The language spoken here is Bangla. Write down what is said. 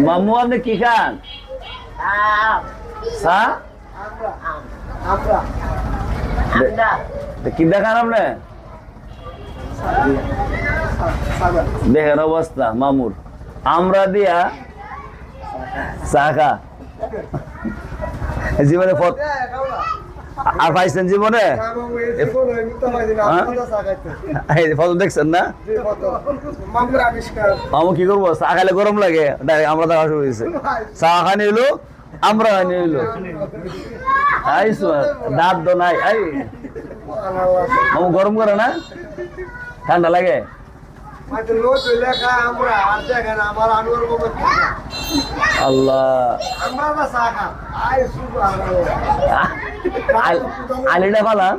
মামু আপনি কি খান? চা? কি দেখান আপনি? দেখেন অবস্থা মামুর, আমরা দিয়া চা খা। জীবনে আর পাইছেন জীবনে ফটো দেখছেন না? মামু কি করবো, চা খাইলে গরম লাগে, আমরা দেখা শুরু হয়েছে। চা খানি এলো, আমরা খানি এলো, আইসো দাঁত দো নাই। মামু গরম করে না, ঠান্ডা লাগে? আল্লাহ আলিটা পালাম।